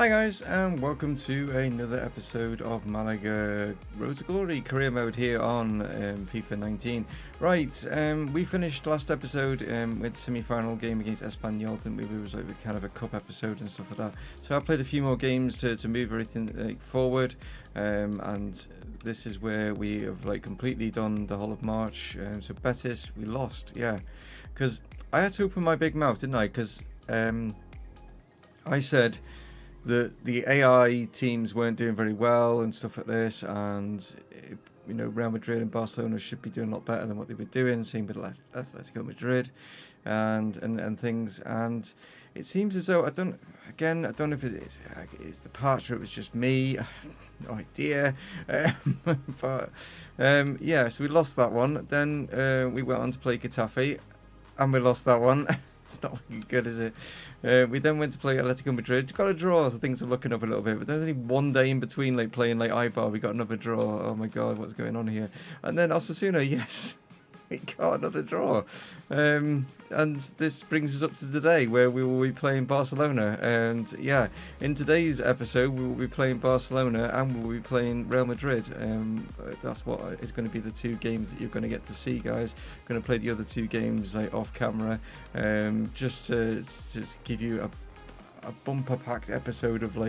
Hi guys, and welcome to another episode of Malaga Road to Glory career mode here on FIFA 19. Right, we finished last episode with the semi-final game against Espanyol, didn't we? It was like kind of a cup episode and stuff like that. So I played a few more games to move everything forward, and this is where we have completely done the whole of March. So Betis, we lost, yeah, because I had to open my big mouth, didn't I? Because I said the AI teams weren't doing very well and stuff like this, and Real Madrid and Barcelona should be doing a lot better than what they were doing. Same with Atletico Madrid and things. And it seems as though I don't know if it's the part or it was just me. I have no idea. But yeah, so we lost that one. Then we went on to play Getafe, and we lost that one. It's not looking good, is it? We then went to play Atletico Madrid. Got a draw, so things are looking up a little bit. But there's only one day in between, playing Eibar. We got another draw. Oh my god, what's going on here? And then Osasuna, yes, we got another draw. And this brings us up to today, where we will be playing Barcelona. And yeah, in today's episode, we will be playing Barcelona and we will be playing Real Madrid. That's what is going to be the two games that you're going to get to see, guys. I'm going to play the other two games off camera, just to give you a bumper packed episode of the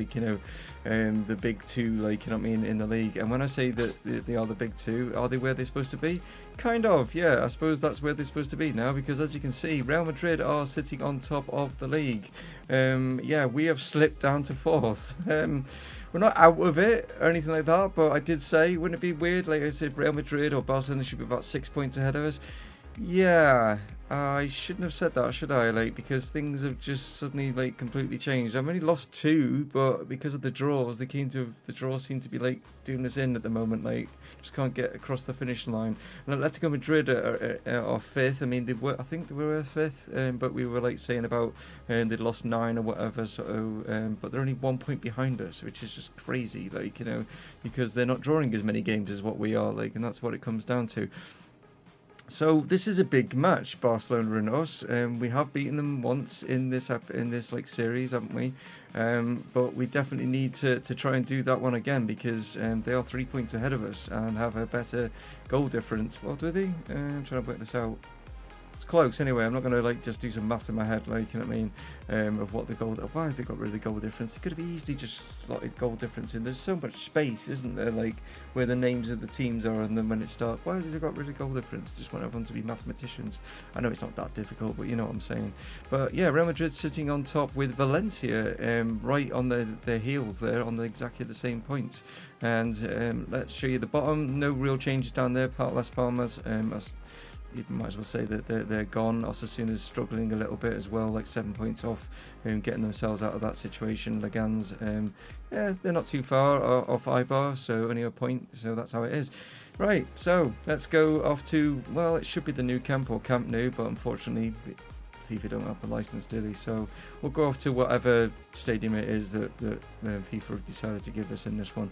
big two, in the league. And when I say that they are the big two, are they where they're supposed to be? Kind of, yeah. I suppose that's where they're supposed to be now, because as you can see, Real Madrid are sitting on top of the league. Yeah, we have slipped down to fourth. We're not out of it or anything like that, but I did say, wouldn't it be weird, I said, Real Madrid or Barcelona should be about 6 points ahead of us? Yeah, I shouldn't have said that, should I? Because things have just suddenly completely changed. I've only lost two, but because of the draws, the draws seem to be doing us in at the moment. Just can't get across the finish line. And Atletico Madrid are fifth. I mean, I think they were fifth, but we were saying about they'd lost 9 or whatever. So, but they're only 1 point behind us, which is just crazy. Because they're not drawing as many games as what we are. And that's what it comes down to. So this is a big match, Barcelona and us. We have beaten them once in this series, haven't we? But we definitely need to try and do that one again, because they are 3 points ahead of us and have a better goal difference. Well, do they? I'm trying to work this out. It's close anyway. I'm not going to just do some maths in my head, you know what I mean, of what the goal. Why have they got rid of the goal difference? They could have easily just slotted goal difference in. There's so much space, isn't there? Where the names of the teams are, and then when it starts, why have they got rid of goal difference? Just want everyone to be mathematicians. I know it's not that difficult, but you know what I'm saying. But yeah, Real Madrid sitting on top with Valencia right on their heels there, on exactly the same points. And let's show you the bottom. No real changes down there. Las Palmas. You might as well say that they're gone. Osasuna's struggling a little bit as well, 7 points off, getting themselves out of that situation. Legans, yeah, they're not too far off Eibar, so only a point, so that's how it is. Right, so let's go off to, well, it should be the new camp or Camp Nou, but unfortunately FIFA don't have the license, do they? So we'll go off to whatever stadium it is that FIFA have decided to give us in this one.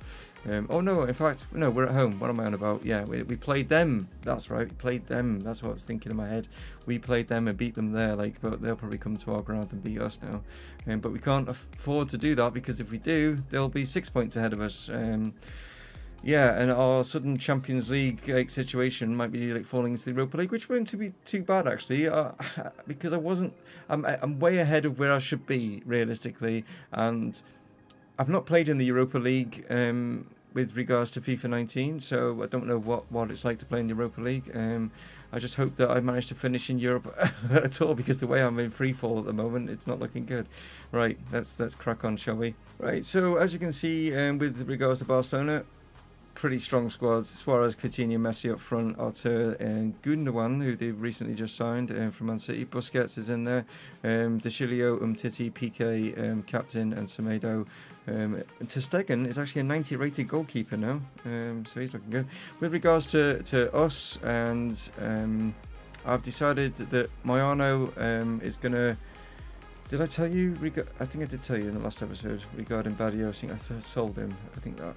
Oh no, in fact, no, we're at home. What am I on about? Yeah, we played them. That's right, we played them. That's what I was thinking in my head. We played them and beat them there, but they'll probably come to our ground and beat us now. But we can't afford to do that, because if we do, they'll be 6 points ahead of us. Yeah, and our sudden Champions League situation might be falling into the Europa League, which wouldn't be too bad actually, because I'm way ahead of where I should be realistically, and I've not played in the Europa League with regards to FIFA 19, so I don't know what it's like to play in the Europa League. I just hope that I manage to finish in Europe at all, because the way I'm in free fall at the moment, it's not looking good. Right, let's crack on, shall we? Right, so as you can see, with regards to Barcelona, pretty strong squads. Suarez, Coutinho, Messi up front, Artur and Gundogan, who they've recently just signed from Man City. Busquets is in there. De Chilio, Umtiti, Piqué, captain, and Semedo. Ter Stegen is actually a 90 rated goalkeeper now, so he's looking good. With regards to us, and I've decided that Mayano is going to... Did I tell you? I think I did tell you in the last episode regarding Badio. I think I sold him. I think that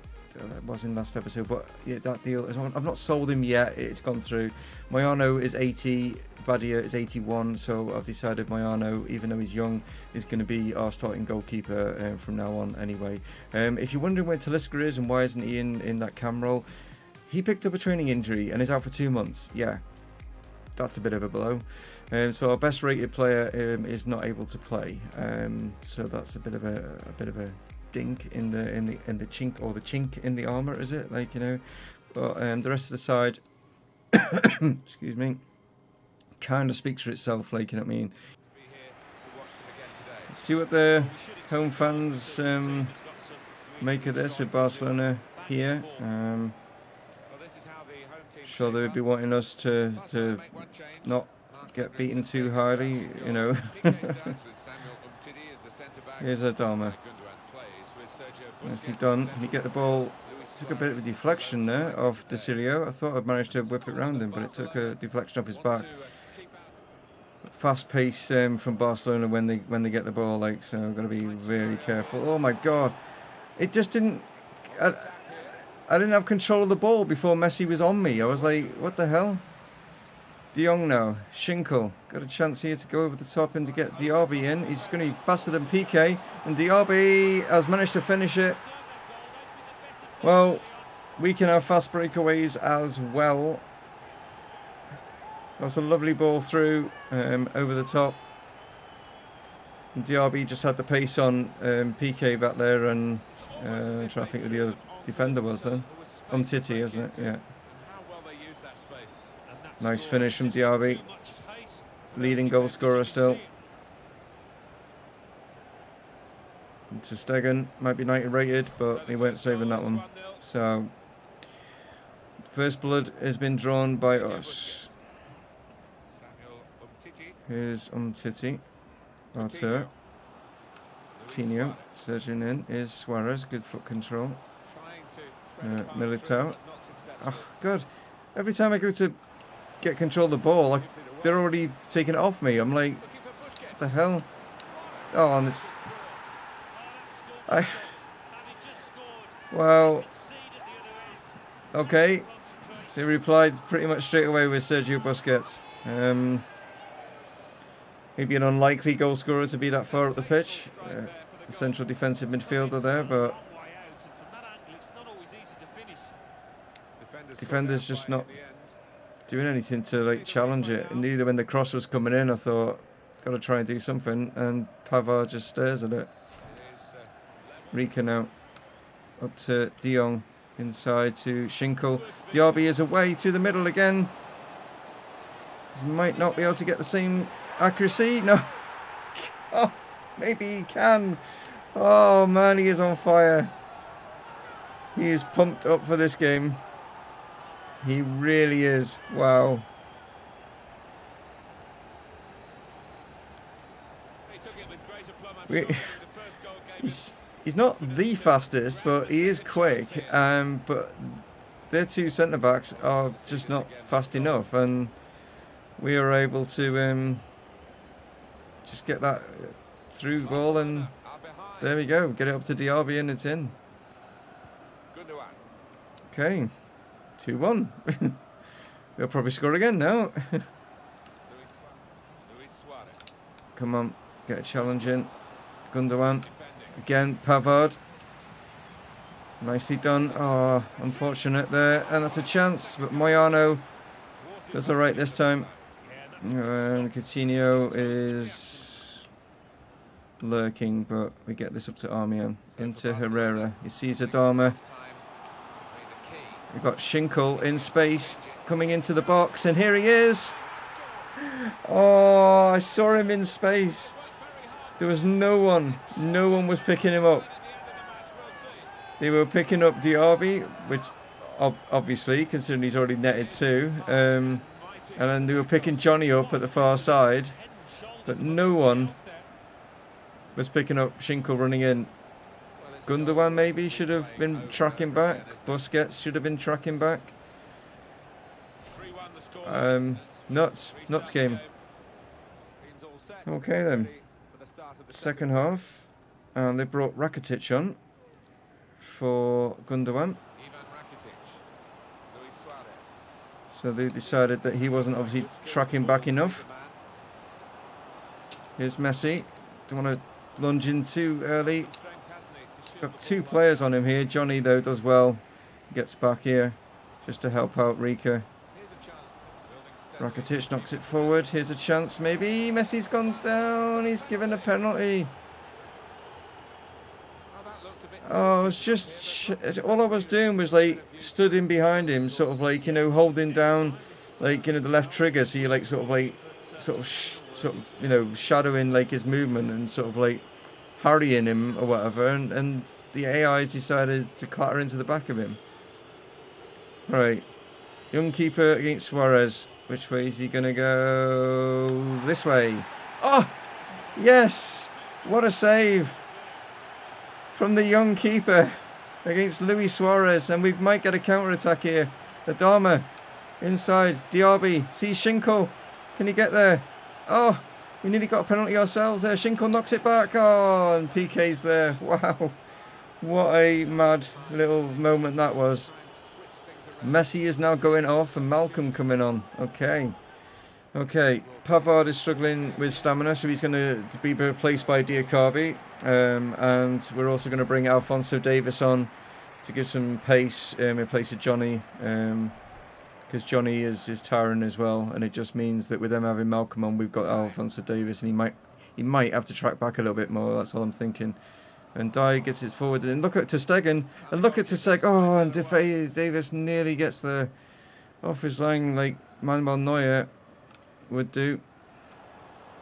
was in last episode, but yeah, that deal is on. I've not sold him yet. It's gone through. Mayano is 80, Badia is 81, so I've decided Mayano, even though he's young, is going to be our starting goalkeeper from now on anyway. If you're wondering where Talisca is and why isn't he in that cam role, he picked up a training injury and is out for 2 months. Yeah, that's a bit of a blow. So our best rated player is not able to play. So that's a bit of a dink in the chink, or the chink in the armor, is it? Like, you know. But the rest of the side, excuse me, kind of speaks for itself. Like, you know what I mean. Let's see what the home fans make of this with Barcelona here. Sure, they would be wanting us to not get beaten too highly, you know. Here's Adama. Nicely done. Can you get the ball? Took a bit of a deflection there off De Cilio. I thought I'd managed to whip it around him, but it took a deflection off his back. Fast pace from Barcelona when they get the ball, like, so I've got to be very careful. Oh my God, it just didn't. I didn't have control of the ball before Messi was on me. I was like, what the hell? De Jong now. Schinkel. Got a chance here to go over the top and to get Diaby in. He's going to be faster than PK. And Diaby has managed to finish it. Well, we can have fast breakaways as well. That was a lovely ball through over the top. And Diaby just had the pace on PK back there. And I'm trying to think who the other defender was then. Titi, isn't it? Yeah. Nice finish from Diaby. Leading goal scorer still. To Stegen. Might be 90 rated, but he weren't saving that one. So, first blood has been drawn by us. Here's Titi. Artur. Tino. Surging in is Suarez. Good foot control. Militao. Oh, God. Every time I go to get control of the ball, they're already taking it off me. I'm like, what the hell? Oh, and it's... Well... Okay. They replied pretty much straight away with Sergio Busquets. Maybe an unlikely goal scorer to be that far up the pitch. The central defensive midfielder there, but... Defender's just not doing anything to like challenge it. And neither when the cross was coming in, I thought, got to try and do something. And Pavard just stares at it. Rika now up to De Jong, inside to Schinkel. Diaby is away to the middle again. He might not be able to get the same accuracy. No. Oh, maybe he can. Oh man, he is on fire. He is pumped up for this game. He really is. Wow. He's not the fastest, but he is quick. But their two centre-backs are just not fast enough. And we are able to just get that through the ball. And there we go. Get it up to Diaby and it's in. Okay. 2-1. They'll probably score again now. Come on, get a challenge in. Gundogan. Again, Pavard. Nicely done. Oh, unfortunate there. And that's a chance, but Moyano does alright this time. And Coutinho is lurking, but we get this up to Armian. Into Herrera. He sees Adama. We've got Schinkel in space, coming into the box, and here he is. Oh, I saw him in space. There was no one. No one was picking him up. They were picking up Diaby, which obviously, considering he's already netted two. And then they were picking Johnny up at the far side. But no one was picking up Schinkel running in. Gundogan maybe should have been tracking back. Busquets should have been tracking back. Nuts game. Okay then. Second half. And they brought Rakitic on for Gundogan. So they decided that he wasn't obviously tracking back enough. Here's Messi. Don't want to lunge in too early. Got 2 players on him here. Johnny, though, does well. Gets back here just to help out Rika. Rakitic knocks it forward. Here's a chance, maybe. Messi's gone down. He's given a penalty. Oh, it's just... all I was doing was, like, stood in behind him, sort of, like, you know, holding down, like, you know, the left trigger. So you, like, sort of, you know, shadowing, like, his movement and sort of, like, harrying him or whatever. And the AIs decided to clatter into the back of him. Right. Young keeper against Suarez. Which way is he going to go? This way. Oh, yes. What a save from the young keeper against Luis Suarez. And we might get a counter-attack here. Adama inside. Diaby sees Schinkel. Can he get there? Oh, we nearly got a penalty ourselves there. Schinkel knocks it back. Oh, and PK's there. Wow. What a mad little moment that was. Messi is now going off and Malcolm coming on. Okay. Pavard is struggling with stamina, so he's going to be replaced by Diakabi. And we're also going to bring Alphonso Davies on to give some pace in place of Johnny. Because Johnny is tiring as well. And it just means that with them having Malcolm on, we've got Alphonso Davies. And he might have to track back a little bit more. That's all I'm thinking. And Dye gets it forward, and look at Ter Stegen, and look at Ter Stegen. Oh, and Davis nearly gets the off his line like Manuel Neuer would do.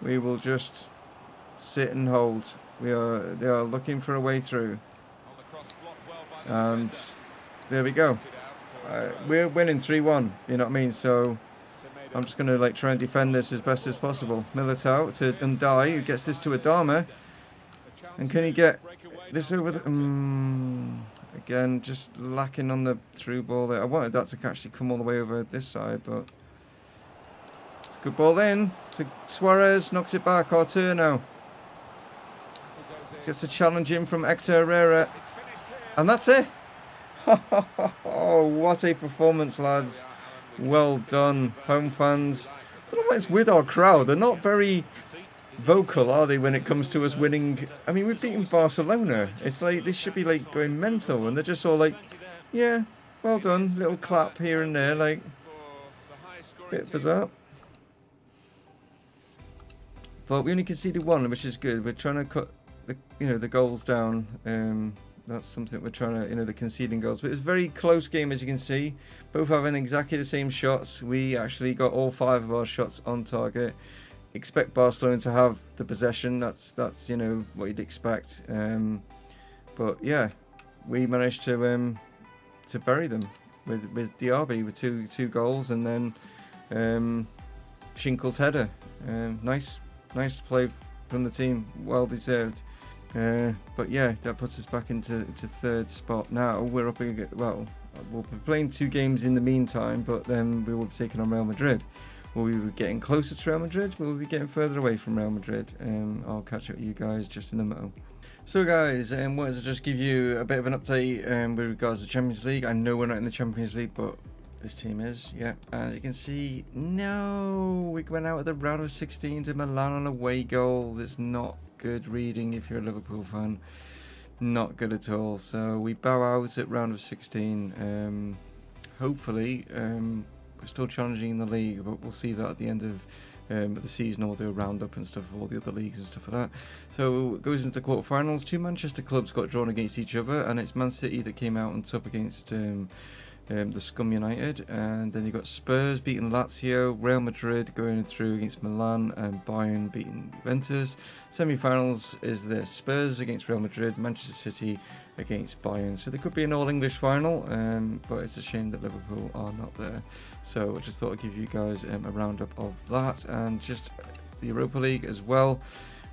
We will just sit and hold. They are looking for a way through, and there we go. We're winning 3-1. You know what I mean? So I'm just gonna like try and defend this as best as possible. Militao to Ndai, who gets this to Adama. And can he get this over the... again, just lacking on the through ball there. I wanted that to actually come all the way over this side, but... It's a good ball in. To Suarez, knocks it back. Artur now. Gets a challenge in from Hector Herrera. And that's it. Oh, what a performance, lads. Well done, home fans. I don't know what it's with our crowd. They're not very... vocal, are they, when it comes to us winning? I mean, we've beaten Barcelona. It's like they should be like going mental, and they're just all like, yeah, well done, little clap here and there, like bit bizarre. But we only conceded 1, which is good. We're trying to cut the goals down. That's something we're trying to, the conceding goals. But it's a very close game, as you can see. Both having exactly the same shots. We actually got all 5 of our shots on target. Expect Barcelona to have the possession. That's what you'd expect. But yeah, we managed to bury them with Diaby with two goals, and then Schinkel's header. Nice play from the team, well deserved. But yeah, that puts us back into 3rd spot now. We're up against, well, we'll be playing 2 games in the meantime, but then we will be taking on Real Madrid. Will we be getting closer to Real Madrid? Will we be getting further away from Real Madrid? I'll catch up with you guys just in a moment. So guys, wanted to just give you a bit of an update with regards to the Champions League. I know we're not in the Champions League, but this team is, yeah. As you can see, no, we went out at the round of 16 to Milan on away goals. It's not good reading if you're a Liverpool fan. Not good at all. So we bow out at round of 16. Hopefully, we're still challenging in the league, but we'll see that at the end of the season. We'll do a roundup and stuff of all the other leagues and stuff like that. So it goes into quarterfinals. 2 Manchester clubs got drawn against each other, and it's Man City that came out on top against the Scum United, and then you got Spurs beating Lazio, Real Madrid going through against Milan, and Bayern beating Juventus. Semi-finals is the Spurs against Real Madrid, Manchester City against Bayern. So there could be an all-English final, but it's a shame that Liverpool are not there. So I just thought I'd give you guys a roundup of that, and just the Europa League as well.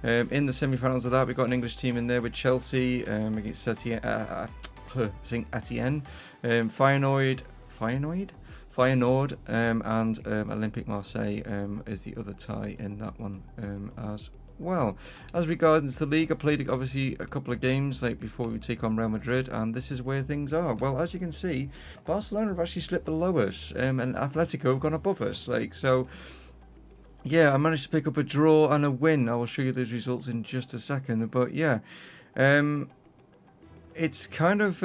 In the semi-finals of that, we've got an English team in there with Chelsea against Etienne, Feyenoord, and Olympique Marseille is the other tie in that one as well. As regards the league, I played obviously a couple of games like before we take on Real Madrid, and this is where things are. Well, as you can see, Barcelona have actually slipped below us, and Atletico have gone above us. Like so. Yeah, I managed to pick up a draw and a win. I will show you those results in just a second. But yeah, it's kind of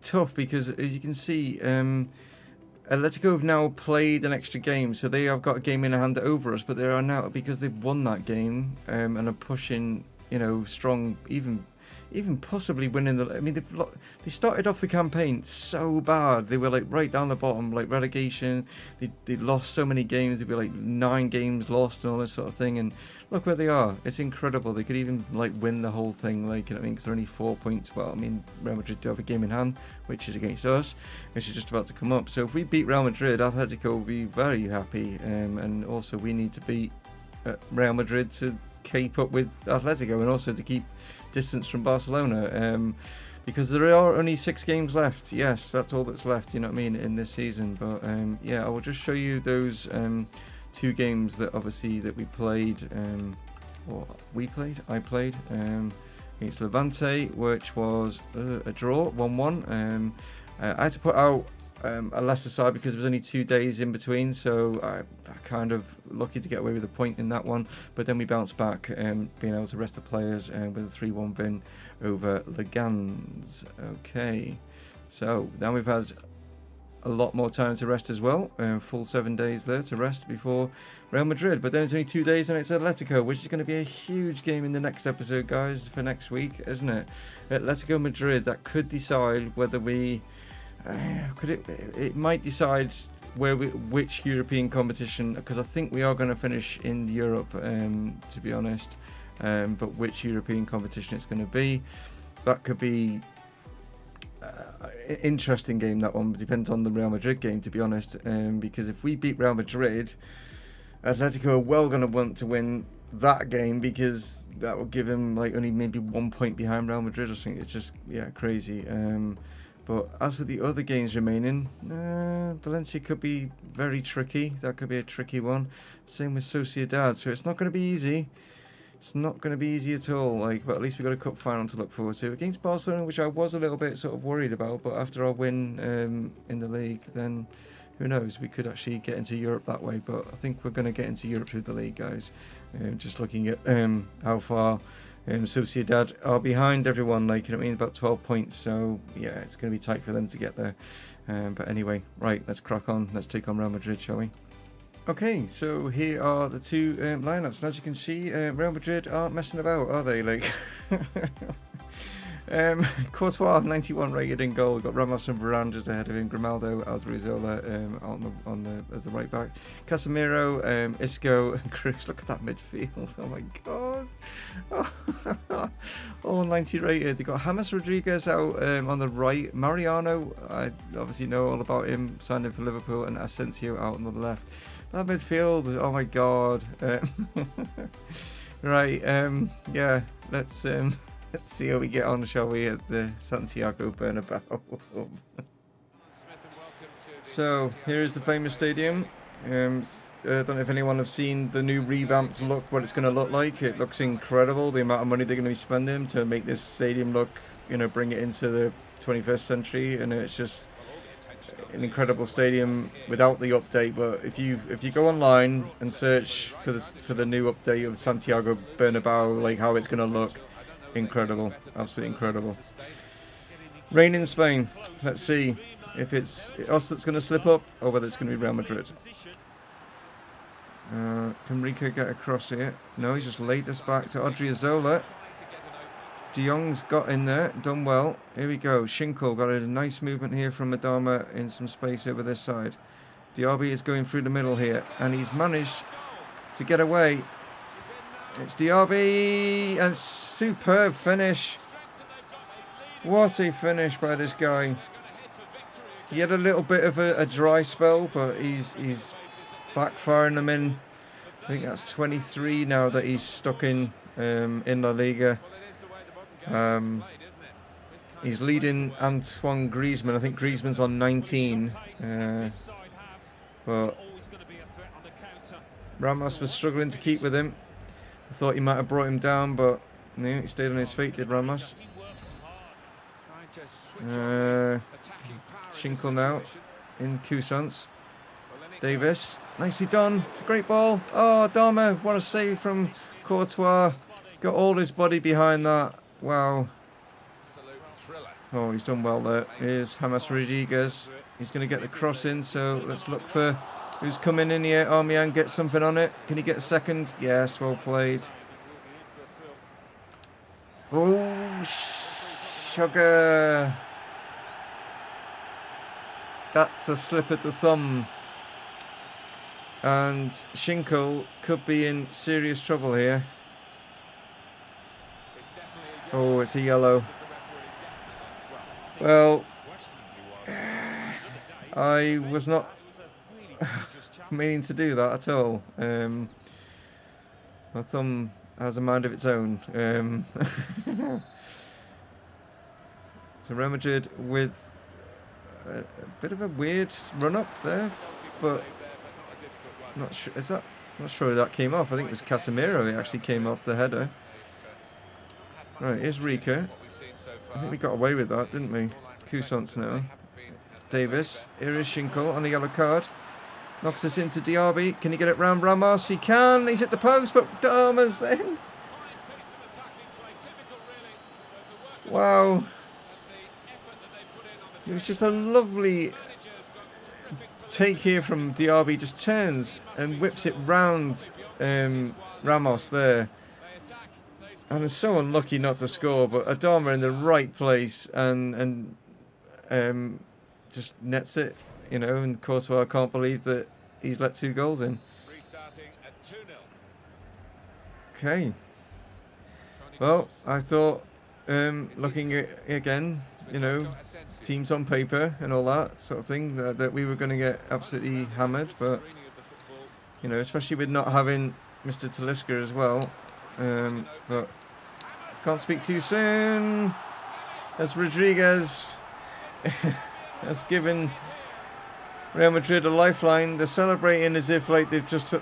tough because, as you can see, Atletico have now played an extra game, so they have got a game in hand over us. But they are now, because they've won that game and are pushing, strong, even possibly winning the. I mean, they started off the campaign so bad. They were like right down the bottom, like relegation. They lost so many games. They'd be like 9 games lost and all this sort of thing. And look where they are. It's incredible. They could even like win the whole thing. Like, I mean, because they're only 4 points. Well, I mean, Real Madrid do have a game in hand, which is against us, which is just about to come up. So if we beat Real Madrid, Atletico will be very happy. And also we need to beat Real Madrid to keep up with Atletico, and also to keep distance from Barcelona, because there are only 6 games left. Yes, that's all that's left, you know what I mean, in this season. But yeah, I will just show you those 2 games that obviously that we played, I played against Levante, which was a draw, 1-1. I had to put out a lesser side because there was only 2 days in between, so I kind of lucky to get away with a point in that one. But then we bounced back, being able to rest the players with a 3-1 win over Legans. Okay, so now we've had a lot more time to rest as well, full 7 days there to rest before Real Madrid. But then it's only 2 days and it's Atletico, which is going to be a huge game in the next episode, guys, for next week, isn't it? Atletico Madrid, that could decide whether we it might decide which European competition, because I think we are going to finish in Europe, to be honest, but which European competition it's going to be, that could be interesting game. That one depends on the Real Madrid game, to be honest, because if we beat Real Madrid, Atletico are well going to want to win that game, because that will give them like only maybe 1 point behind Real Madrid. I think it's just crazy. But as for the other games remaining, Valencia could be very tricky. That could be a tricky one. Same with Sociedad. So it's not going to be easy. It's not going to be easy at all. But at least we've got a cup final to look forward to against Barcelona, which I was a little bit sort of worried about. But after our win in the league, then who knows? We could actually get into Europe that way. But I think we're going to get into Europe through the league, guys. Just looking at how far Sociedad are behind everyone, about 12 points. So yeah, it's going to be tight for them to get there. But anyway, right, let's crack on. Let's take on Real Madrid, shall we? Okay, so here are the 2 lineups, and as you can see, Real Madrid aren't messing about, are they? Courtois, 91 rated in goal. We've got Ramos and Varane just ahead of him. Grimaldo, Odriozola as the right back. Casemiro, Isco, and Cruz. Look at that midfield. Oh my god. All 90 rated. They've got James Rodriguez out on the right. Mariano, I obviously know all about him, signed in for Liverpool, and Asensio out on the left. That midfield, oh my god. Right, yeah, let's see how we get on, shall we, at the Santiago Bernabeu. So, here is the famous stadium. I don't know if anyone have seen the new revamped look, what it's going to look like. It looks incredible, the amount of money they're going to be spending to make this stadium look, bring it into the 21st century, and it's just an incredible stadium without the update. But if you go online and search for the new update of Santiago Bernabeu, how it's going to look, incredible, absolutely incredible. Rain in Spain. Let's see if it's us that's going to slip up or whether it's going to be Real Madrid. Can Rico get across here? No, he's just laid this back to Odriozola. De Jong's got in there, done well. Here we go. Schinkel got a nice movement here from Adama in some space over this side. Diaby is going through the middle here, and he's managed to get away. It's Diaby, and superb finish. What a finish by this guy. He had a little bit of a dry spell, but he's backfiring them in. I think that's 23 now that he's stuck in La Liga. He's leading Antoine Griezmann. I think Griezmann's on 19. But Ramos was struggling to keep with him. I thought he might have brought him down, but no, he stayed on his feet, did Ramos. Schinkel now in Cousins. Davis, nicely done. It's a great ball. Oh, Dharma, what a save from Courtois. Got all his body behind that. Wow. Oh, he's done well there. Here's James Rodriguez. He's going to get the cross in, so let's look for who's coming in here. Aubameyang gets something on it. Can he get a second? Yes, well played. Oh, sugar. That's a slip of the thumb. And Schinkel could be in serious trouble here. Oh, it's a yellow. Well, I was not meaning to do that at all. My thumb has a mind of its own. So Real Madrid with a bit of a weird run up there, but not sure. Not sure that came off. I think it was Casemiro who actually came off the header. Right, here's Rika. I think we got away with that, didn't we? Cousins now. Davis. Here is Schinkel on the yellow card. Knocks us into Diaby. Can he get it round Ramos? He can. He's hit the post, but Dharma's then. Wow. It was just a lovely take here from Diaby. Just turns and whips it round Ramos there. And is so unlucky not to score, but Adama in the right place and just nets it, you know, and Courtois can't believe that he's let 2 goals in. Okay. Well, I thought, looking at again, you know, teams on paper and all that sort of thing, that we were going to get absolutely hammered, but, you know, especially with not having Mr. Talisca as well. But can't speak too soon. As Rodriguez has given Real Madrid a lifeline. They're celebrating as if like they've just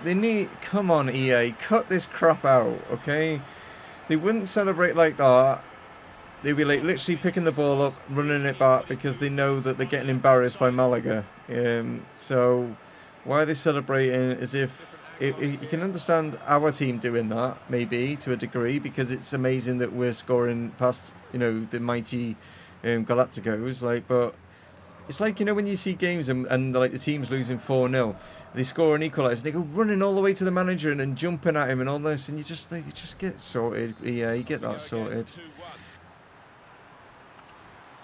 they need. Come on, EA, cut this crap out, okay? They wouldn't celebrate like that. They'd be like literally picking the ball up, running it back because they know that they're getting embarrassed by Malaga. So why are they celebrating as if? You can understand our team doing that, maybe, to a degree, because it's amazing that we're scoring past, you know, the mighty Galacticos, like, but it's like, you know, when you see games and like the team's losing 4-0, they score an equaliser, they go running all the way to the manager and then jumping at him and all this, and you just get sorted, you get that sorted.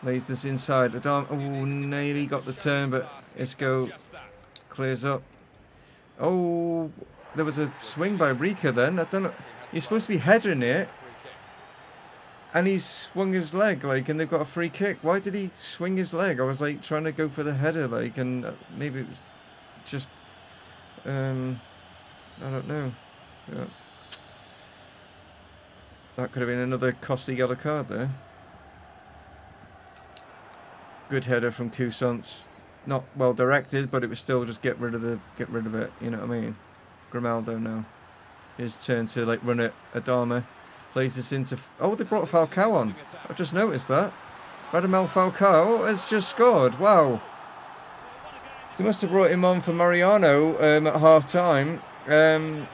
Lays this inside, Adam, oh, nearly got the turn, but Isco clears up. Oh, there was a swing by Rika then. I don't know. You're supposed to be heading it. And he's swung his leg, like, and they've got a free kick. Why did he swing his leg? I was, like, trying to go for the header, like, and maybe it was just, I don't know. Yeah. That could have been another costly yellow card there. Good header from Cousins. Not well directed, but it was still just get rid of it. You know what I mean? Grimaldo now. His turn to like run it. Adama plays this into. Oh, they brought Falcao on. I've just noticed that. Radamel Falcao has just scored. Wow. They must have brought him on for Mariano at half time. The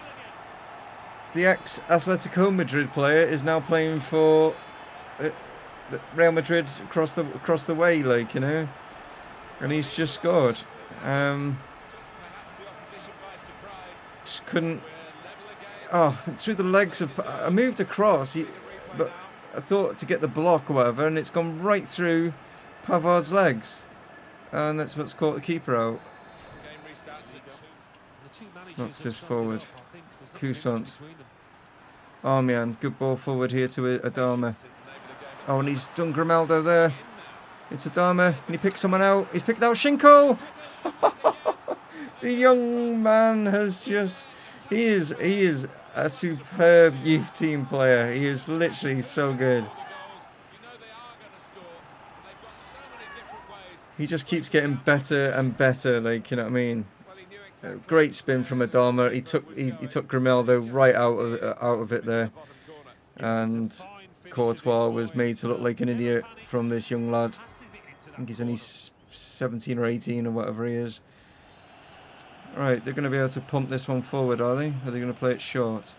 ex-Atletico Madrid player is now playing for Real Madrid across the way, like, you know. And he's just scored. Just couldn't. Oh, through the legs of. I moved across, but I thought to get the block or whatever, and it's gone right through Pavard's legs, and that's what's caught the keeper out. Knocks this forward. Cousins. Aubameyang, good ball forward here to Adama. Oh, and he's done Grimaldo there. It's Adama, and he picked someone out. He's picked out Schinkel. The young man has just. He is a superb youth team player. He is literally so good. He just keeps getting better and better. Like, you know what I mean? Great spin from Adama. He took Grimaldo right out of it there, and Courtois was made to look like an idiot from this young lad. I think he's only 17 or 18 or whatever he is. Right, they're going to be able to pump this one forward, are they? Or are they going to play it short?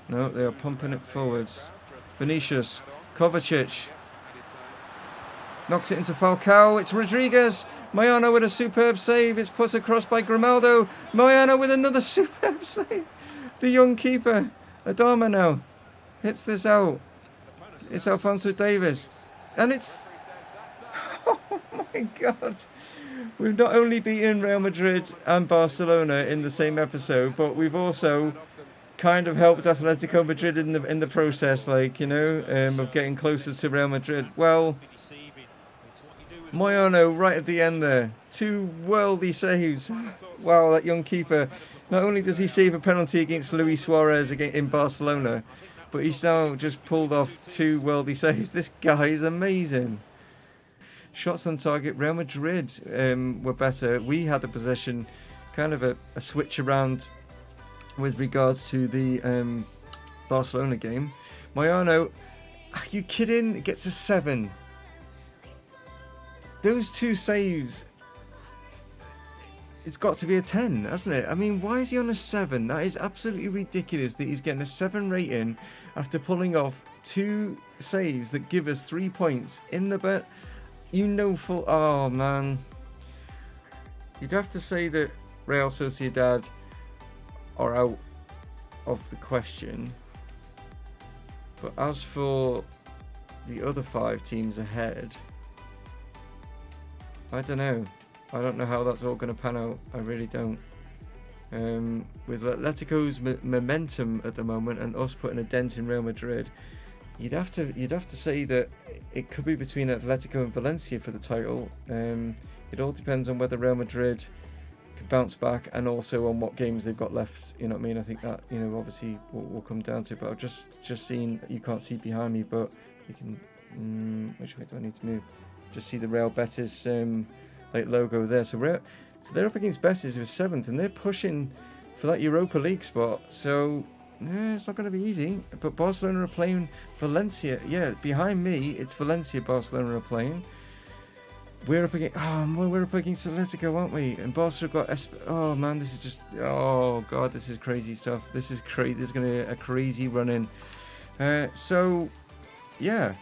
No, they are pumping it forwards. Vinicius, Kovacic. Knocks it into Falcao. It's Rodriguez. Moyano with a superb save. It's put across by Grimaldo. Moyano with another superb save. The young keeper. Adama now hits this out. It's Alphonso Davies. And it's... Oh my God. We've not only beaten Real Madrid and Barcelona in the same episode, but we've also kind of helped Atletico Madrid in the process, like, you know, of getting closer to Real Madrid. Well, Moyano right at the end there. 2 worldy saves. Wow, that young keeper. Not only does he save a penalty against Luis Suarez in Barcelona, but he's now just pulled off 2 worldy saves. This guy is amazing. Shots on target, Real Madrid were better. We had the possession, kind of a switch around with regards to the Barcelona game. Moyano, are you kidding? It gets a 7. Those 2 saves, it's got to be a 10, hasn't it? I mean, why is he on a 7? That is absolutely ridiculous that he's getting a 7 rating after pulling off 2 saves that give us 3 points in the bet. You know full... Oh, man. You'd have to say that Real Sociedad are out of the question. But as for the other 5 teams ahead, I don't know. I don't know how that's all going to pan out. I really don't. With Atletico's momentum at the moment and us putting a dent in Real Madrid, you'd have to say that it could be between Atletico and Valencia for the title. It all depends on whether Real Madrid can bounce back and also on what games they've got left. You know what I mean? I think that, you know, obviously will come down to it. But I've just seen, you can't see behind me, but you can. Which way do I need to move? Just see the Real Betis like logo there. So they're up against Betis, who's 7th, and they're pushing for that Europa League spot. So it's not going to be easy. But Barcelona are playing Valencia. Yeah, behind me, it's Valencia. Barcelona are playing. We're up against Atletico, aren't we? And Barcelona got oh man, this is just, oh god, this is crazy stuff. This is crazy. This is going to be a crazy run in. So yeah.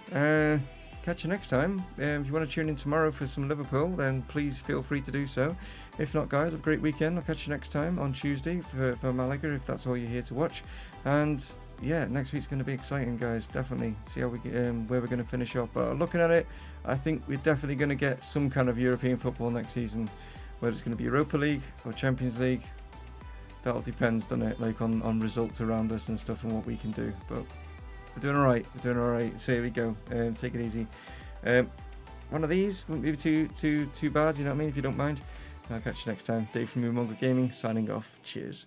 Catch you next time. If you want to tune in tomorrow for some Liverpool, then please feel free to do so. If not, guys, have a great weekend. I'll catch you next time on Tuesday for Malaga, if that's all you're here to watch. And yeah, next week's going to be exciting, guys. Definitely see how we where we're going to finish off. But looking at it, I think we're definitely going to get some kind of European football next season. Whether it's going to be Europa League or Champions League, that all depends, doesn't it? Like on results around us and stuff and what we can do. But we're doing all right. So here we go. Take it easy. One of these wouldn't be too bad. You know what I mean? If you don't mind. I'll catch you next time. Dave from Mumongu Gaming signing off. Cheers.